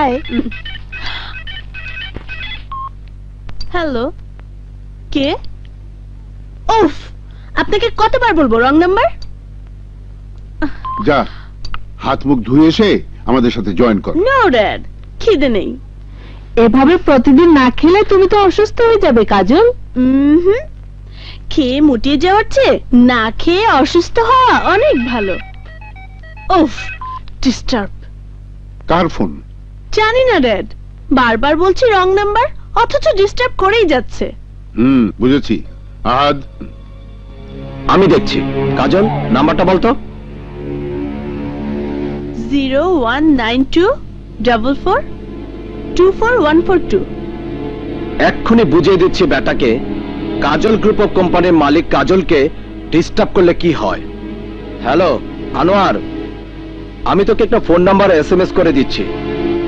By. Hello, কে? উফ, আপনাকে কতবার বলবো রং নাম্বার? যা, হাত মুখ ধুয়ে এসে আমাদের সাথে জয়েন কর। নো ড্যাড, খিদে নেই। এভাবে প্রতিদিন না খেলে তুমি তো অসুস্থ হয়ে যাবে কাজল। খেয়ে মুটিয়ে যাওয়ার চেয়ে না খেয়ে অসুস্থ হওয়া অনেক ভালো। উফ, ডিস্টার্ব। কার ফোন? জানি না ড্যাড, বারবার বলছি রং নাম্বার, অথচ ডিস্টার্ব করেই যাচ্ছে। বুঝেছি। আহাদ, আমি দেখছি। কাজল, নাম্বারটা বলতো। 01924424142। এক্ষুনি বুঝিয়ে দিচ্ছি বেটাকে, কাজল গ্রুপ অফ কোম্পানির মালিক কাজলকে ডিস্টার্ব করলে কি হয়। হ্যালো আনোয়ার, আমি তোকে একটা ফোন নাম্বার SMS করে দিচ্ছি।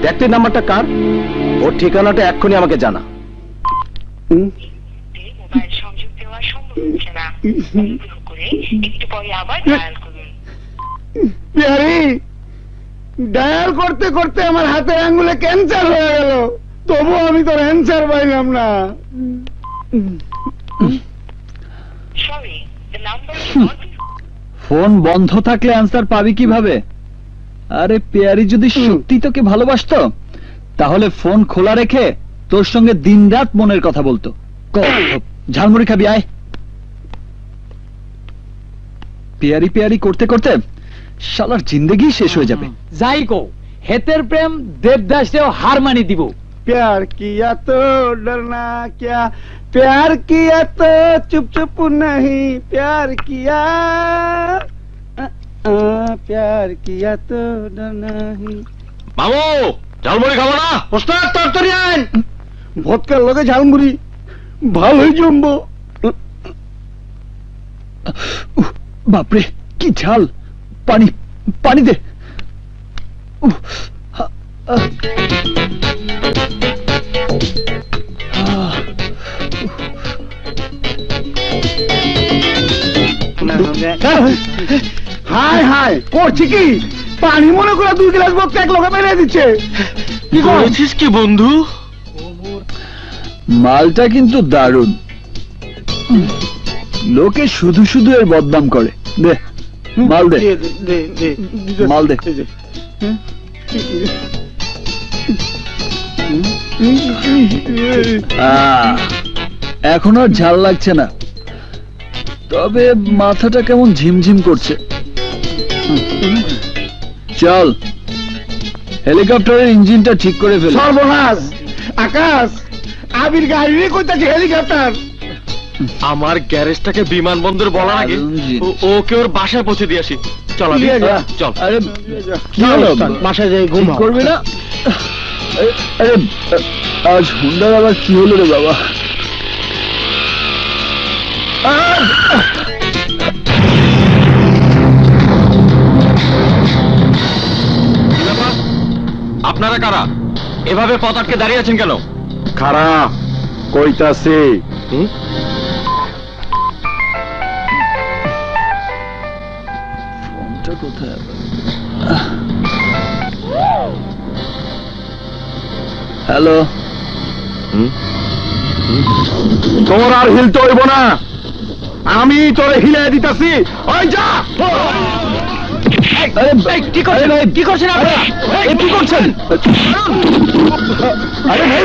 দেখতে নাম্বারটা কার, ওর ঠিকানাটা এক্ষুনি আমাকে জানা। মোবাইল সংযোগ দেওয়া সম্ভব হচ্ছে না, অনুগ্রহ করে একটু পরে আবার ডায়াল করুন। ডায়াল করতে করতে আমার হাতের আঙ্গুলে ক্যান্সার হয়ে গেল, তবু আমি তোর অ্যান্সার পাইলাম না। Sorry, the number is not. Phone বন্ধ থাকলে অ্যান্সার পাবি কিভাবে? আরে পেয়ারি যদি সত্যি তোকে ভালোবাসতো তাহলে ফোন খোলা রেখে তোর সঙ্গে দিনরাত মনের কথা বলতো। ঝালমুড়ি খাবি আয়। পেয়ারি পেয়ারি করতে করতে শালার জিন্দেগি শেষ হয়ে যাবে। যাই কো, হেতের প্রেম দেবদাসেও হার মানি দিব। प्यार किया तो डरना क्या, प्यार किया तो चुप चुप नहीं, प्यार किया प्यार किया तो डरना नहीं। বাবু, ঝালমুড়ি খাবো না? ওস্তাদ তাড়াতাড়ি আইন, ভদকার লগে ঝালমুড়ি ভালোই জমবো। বাপরে কি ঝাল! পানি পানি দে। হাই হাই করছি কি, পানি মনে করে 2 গ্লাস ভদকা এক লগে মেরে দিচ্ছে। কি করছিস কি বন্ধু? মালটা কিন্তু দারুণ। লোকে শুধু শুধু এর বদনাম করে। দে মাল দে, মাল দে। এখন আর ঝাল লাগছে না, তবে মাথাটা কেমন ঝিমঝিম করছে। চল হেলিকপ্টারের ইঞ্জিনটা ঠিক করে ফেল। সর্বনাশ, আকাশ আবির গাড়ি কইতাছে হেলিকপ্টার। আমার গ্যারেজটাকে বিমানবন্দর বলার আগে ওকে ওর বাসায় পৌঁছে দিয়ে আসি। চল চল। আরে কি হলো, বাসায় যাই ঠিক করবি না? আরে আজ হুন্ডার আবার কি হলো রে বাবা? আপনারা কারা? এভাবে পথ আটকে দাঁড়িয়ে আছেন কেন? খারা কইতাছে ফোনটা কোথায়? হ্যালো, তোর আর হিলতে হইব না, আমি তোরে হিলাই দিতাছি। ওই যা। কি করছেন? কি করছেন আপনারা? কি করছেন? আরে ভাই,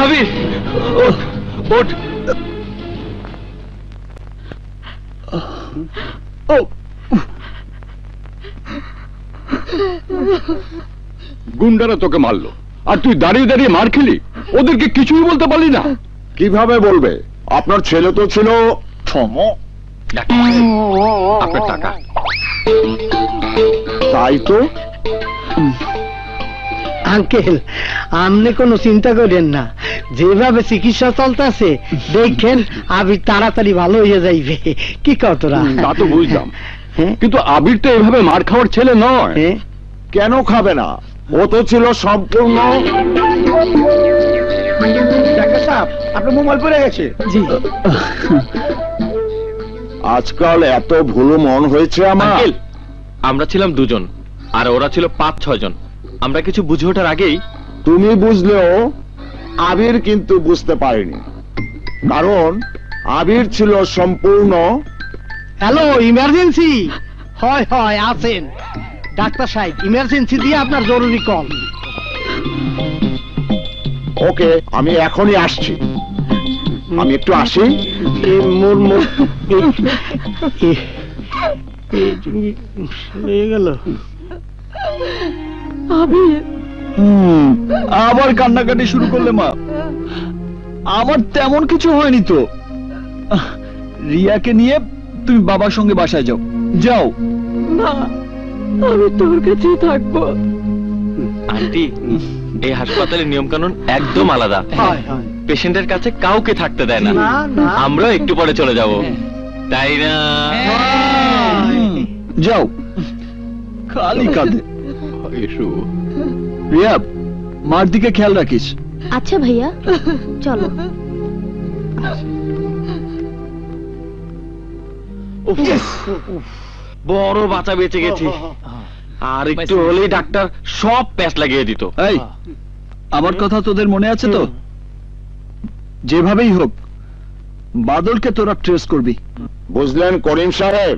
আবির ওঠ ও গুন্ডারা তোকে মারলো আর তুই দাঁড়িয়ে দাঁড়িয়ে মার খেলি, ওদেরকে কিছুই বলতে পারলি না? কিভাবে বলবে? আপনার ছেলে তো ছিল আপনার টাকা। তাই তো। আঙ্কেল, আপনি কোনো চিন্তা করেন না, যেভাবে চিকিৎসা চলতেছে দেখেন আবির তাড়াতাড়ি ভালো হয়ে যাইবে। কি কত তোরা? তা তো বুঝলাম, হ্যাঁ? কিন্তু আবির তো এভাবে মার খাওয়ার ছেলে নয়। হ্যাঁ? কেন খাবে না? ও তো ছিল সম্পূর্ণ। ডাক্তার সাহেব, আপনার মোবাইল পড়ে গেছে। জি। আজকাল এত ভুলো মন হয়েছে আমার। আঙ্কেল, আমরা ছিলাম 2 জন আর ওরা ছিল 5-6 জন। আমরা কিছু বুঝে ওঠার আগেই তুমি বুঝলেও আবির কিন্তু বুঝতে পারেনি, কারণ আবির ছিল সম্পূর্ণ। Hello, emergency? হয় হয়, আছেন ডাক্তার সাহেব। ইমার্জেন্সি দিয়ে আপনার জরুরি কল। ওকে, আমি এখনই আসছি। আমি একটু আসি। হয়ে গেল। আবার কান্নাকাটি শুরু করলে মা? আমার তেমন কিছু হয়নি তো। রিয়াকে নিয়ে তুমি বাবার সঙ্গে বাসায় যাও। যাও। না, আমি তোর কাছেই থাকবো। আন্টি, এই হাসপাতালের নিয়ম কানুন একদম আলাদা। হয় হয়। পেশেন্টের কাছে কাউকে থাকতে দেয় না। না, না। আমরাও একটু পরে চলে যাব, তাই না? যাও। খালি কাঁদে। এসো। রিয়া, মার দিকে খেয়াল রাখিস। আচ্ছা ভাইয়া, চলো। বড় বাঁচা বেঁচে গেছি। আর একটু হলেই ডাক্তার সব প্যাচ লাগিয়ে দিত। এই, আমার কথা তোদের মনে আছে তো? যেভাবেই হোক বাদলকে তোরা ট্রেস করবি। বুঝলেন করিম সাহেব,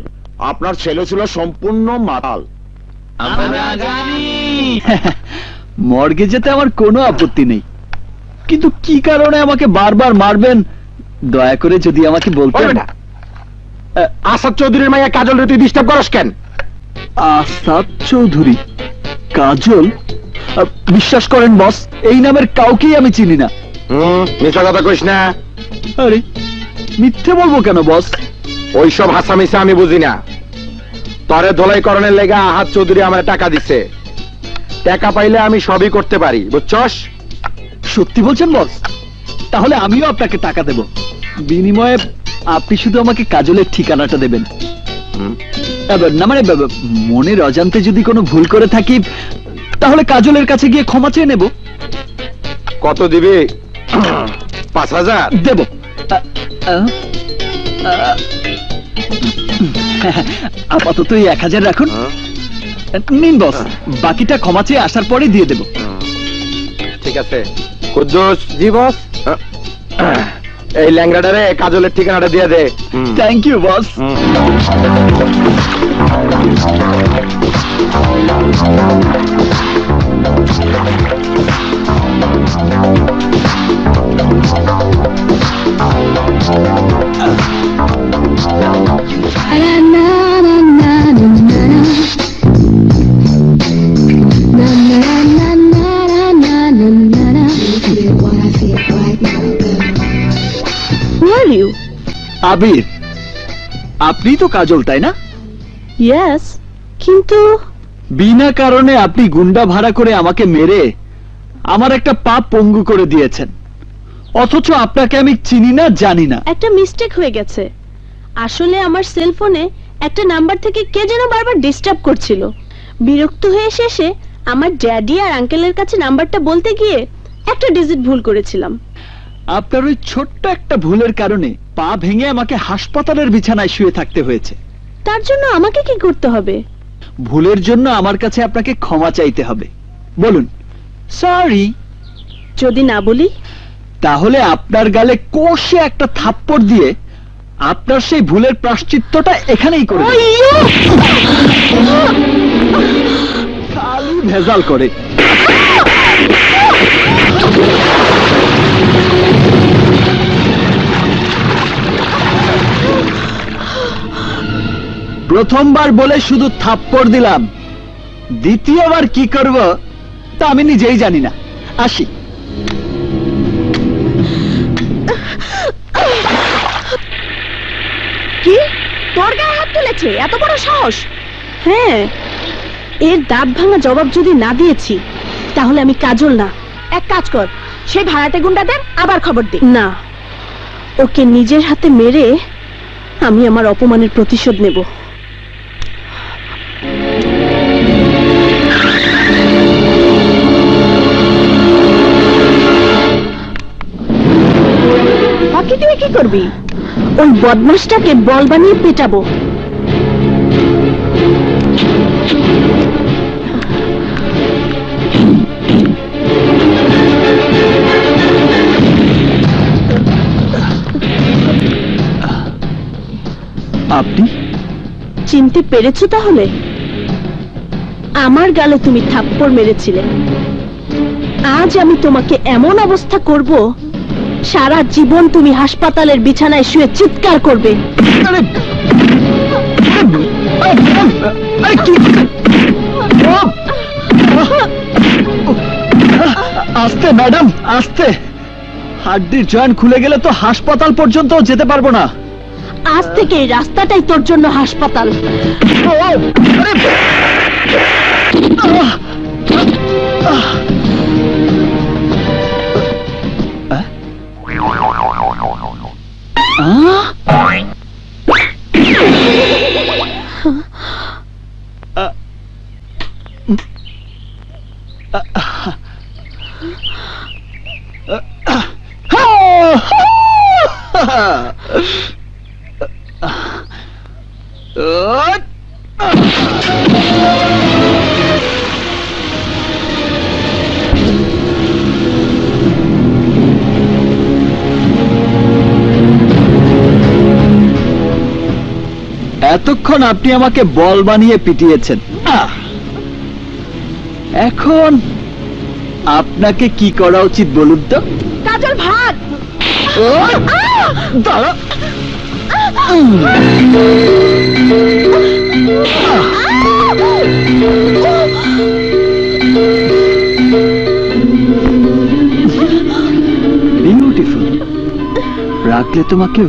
আপনার ছেলে ছিল সম্পূর্ণ মাতাল। মর্গে যেতে আমার কোনো আপত্তি নেই, কিন্তু কি কারণে আমাকে বারবার মারবেন দয়া করে যদি আমাকে বলতেন। আসাদ চৌধুরীর মাইয়া কাজল রে তুই ডিস্টার্ব করস কেন? আসাদ চৌধুরী? কাজল? বিশ্বাস করেন বস, এই নামের কাউকেই আমি চিনি না। মিথ্যা কথা কইস না। আরে মিথ্যে বলবো কেন বস? ওইসব হাসামিসা আমি বুঝি না। তরে ধোলাইকরণের লেগা আহাদ চৌধুরী আমার টাকা দিছে। টাকা পাইলে আমি সবই করতে পারি, বুঝছস? সত্যি বলছেন বস? তাহলে আমিও আপনাকে টাকা দেব, বিনিময়ে আপনি শুধু আমাকে কাজলের ঠিকানাটা দেবেন। না মানে মনের অজান্তে যদি কোনো ভুল করে থাকি তাহলে কাজলের কাছে গিয়ে ক্ষমা চেয়ে নেব। কত দিবি? 5,000 দেব। আপাতত এই 1,000 রাখুন। নিন বস, বাকিটা ক্ষমা চেয়ে আসার পরে দিয়ে দেব। ঠিক আছে। কুদ্দুস। জি বস। এই ল্যাংড়াটারে কাজলের ঠিকানাটা দিয়ে দে। Thank you boss. আবির, আপনি তো কাজল তাই না? ইয়েস, কিন্তু বিনা কারণে আপনি গুন্ডা ভাড়া করে আমাকে মেরে আমার একটা পা পঙ্গু করে দিয়েছেন, অথচ আপনাকে আমি চিনি না, জানি না। একটা মিস্টেক হয়ে গেছে। আসলে আমার সেলফোনে একটা নাম্বার থেকে কে যেন বারবার ডিস্টার্ব করছিল। বিরক্ত হয়ে শেষে আমার ড্যাডি আর আঙ্কেলের কাছে নাম্বারটা বলতে গিয়ে একটা ডিজিট ভুল করেছিলাম। আপনার ওই ছোট্ট একটা ভুলের কারণে পা ভেঙে আমাকে হাসপাতালের বিছানায় শুয়ে থাকতে হয়েছে। তার জন্য আমাকে কি করতে হবে? ভুলের জন্য আমার কাছে আপনাকে ক্ষমা চাইতে হবে। বলুন সরি। যদি না বলি? তাহলে আপনার গালে কষে একটা থাপ্পড় দিয়ে আপনার সেই ভুলের প্রায়শ্চিত্তটা এখানেই করে দেব। খালি ভেজাল করে। প্রথমবার বলে শুধু থাপ্পড় দিলাম, দ্বিতীয়বার কি করব তা আমি নিজেই জানি না। আসি। কি, তোর গায়ে হাত তুলেছে? এত বড় সাহস? হ্যাঁ, এর দাঁত ভাঙা জবাব যদি না দিয়েছি তাহলে আমি কাজল না। এক কাজ কর, সেই ভাড়াটে গুন্ডাদের আবার খবর দে। না, ওকে নিজের হাতে মেরে আমি আমার অপমানের প্রতিশোধ নেব। বাকি তুই কি করবি? ওই বদমাশটাকে বল বানিয়ে পেটাবো। আপনি চিনতে পেরেছো তাহলে? আমার গালে তুমি থাপ্পড় মেরেছিলে, আজ আমি তোমাকে এমন অবস্থা করব সারা জীবন তুমি হাসপাতালের বিছানায় শুয়ে চিৎকার করবে। আস্তে ম্যাডাম, আস্তে। হাড্ডির জয়েন্ট খুলে গেলে তো হাসপাতাল পর্যন্ত যেতে পারবো না। আজ থেকে এই রাস্তাটাই তোর জন্য হাসপাতাল। এতক্ষণ আপনি আমাকে বল বানিয়ে পিটিয়েছেন, এখন আপনাকে কি করা উচিত বলুন তো? কাজল ভাগ। দাঁড়া। বিউটিফুল, রাখলে তোমাকে